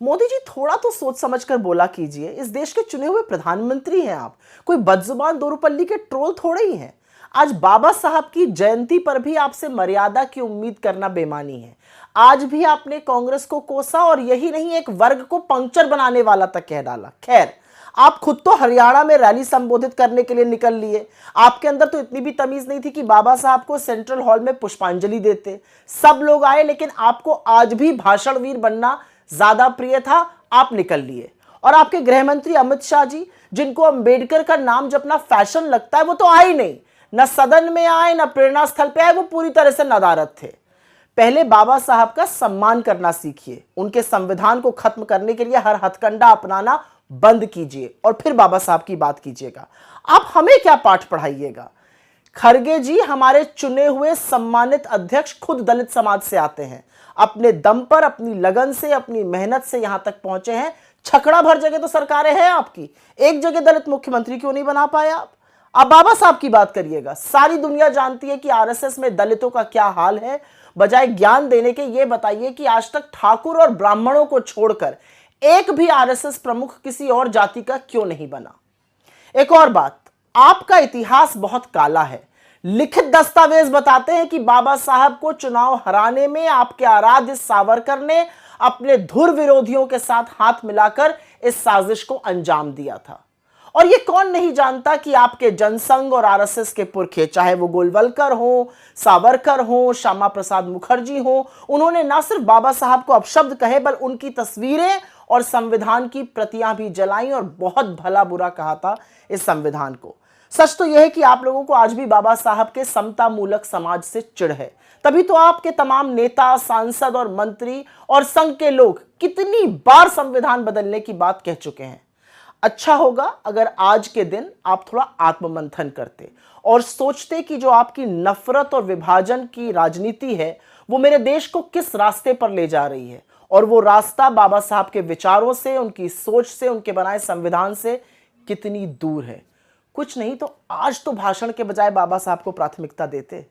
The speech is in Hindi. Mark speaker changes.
Speaker 1: मोदी जी थोड़ा तो सोच समझ कर बोला कीजिए। इस देश के चुने हुए प्रधानमंत्री हैं आप, कोई बदजुबान दोरूपल्ली के ट्रोल थोड़े ही हैं। आज बाबा साहब की जयंती पर भी आपसे मर्यादा की उम्मीद करना बेमानी है। आज भी आपने कांग्रेस को कोसा और यही नहीं, एक वर्ग को पंक्चर बनाने वाला तक कह डाला। खैर, आप खुद तो हरियाणा में रैली संबोधित करने के लिए निकल लिए। आपके अंदर तो इतनी भी तमीज नहीं थी कि बाबा साहब को सेंट्रल हॉल में पुष्पांजलि देते। सब लोग आए, लेकिन आपको आज भी भाषणवीर बनना ज्यादा प्रिय था। आप निकल लिए। और आपके गृह मंत्री अमित शाह जी, जिनको अंबेडकर का नाम जपना फैशन लगता है, वो तो आए नहीं। न सदन में आए, न प्रेरणा स्थल पे आए। वो पूरी तरह से नदारद थे। पहले बाबा साहब का सम्मान करना सीखिए। उनके संविधान को खत्म करने के लिए हर हथकंडा अपनाना बंद कीजिए और फिर बाबा साहब की बात कीजिएगा। आप हमें क्या पाठ पढ़ाइएगा? खरगे जी हमारे चुने हुए सम्मानित अध्यक्ष खुद दलित समाज से आते हैं। अपने दम पर, अपनी लगन से, अपनी मेहनत से यहां तक पहुंचे हैं। छकड़ा भर जगह तो सरकारें हैं आपकी, एक जगह दलित मुख्यमंत्री क्यों नहीं बना पाए आप? बाबा साहब की बात करिएगा। सारी दुनिया जानती है कि आरएसएस में दलितों का क्या हाल है। बजाय ज्ञान देने के ये बताइए कि आज तक ठाकुर और ब्राह्मणों को छोड़कर एक भी आरएसएस प्रमुख किसी और जाति का क्यों नहीं बना? एक और बात, आपका इतिहास बहुत काला है। लिखित दस्तावेज बताते हैं कि बाबा साहब को चुनाव हराने में आपके आराध्य सावरकर ने अपने धुर विरोधियों के साथ हाथ मिलाकर इस साजिश को अंजाम दिया था। और ये कौन नहीं जानता कि आपके जनसंघ और आरएसएस के पुरखे, चाहे वो गोलवलकर हो, सावरकर हो, श्यामा प्रसाद मुखर्जी हो, उन्होंने ना सिर्फ बाबा साहब को अपशब्द कहे, बल्कि उनकी तस्वीरें और संविधान की प्रतियां भी जलाई और बहुत भला बुरा कहा था इस संविधान को। सच तो यह है कि आप लोगों को आज भी बाबा साहब के समता मूलक समाज से चिढ़ है। तभी तो आपके तमाम नेता, सांसद और मंत्री और संघ के लोग कितनी बार संविधान बदलने की बात कह चुके हैं। अच्छा होगा अगर आज के दिन आप थोड़ा आत्ममंथन करते और सोचते कि जो आपकी नफरत और विभाजन की राजनीति है, वो मेरे देश को किस रास्ते पर ले जा रही है। और वो रास्ता बाबा साहब के विचारों से, उनकी सोच से, उनके बनाए संविधान से कितनी दूर है। कुछ नहीं तो आज तो भाषण के बजाय बाबा साहब को प्राथमिकता देते।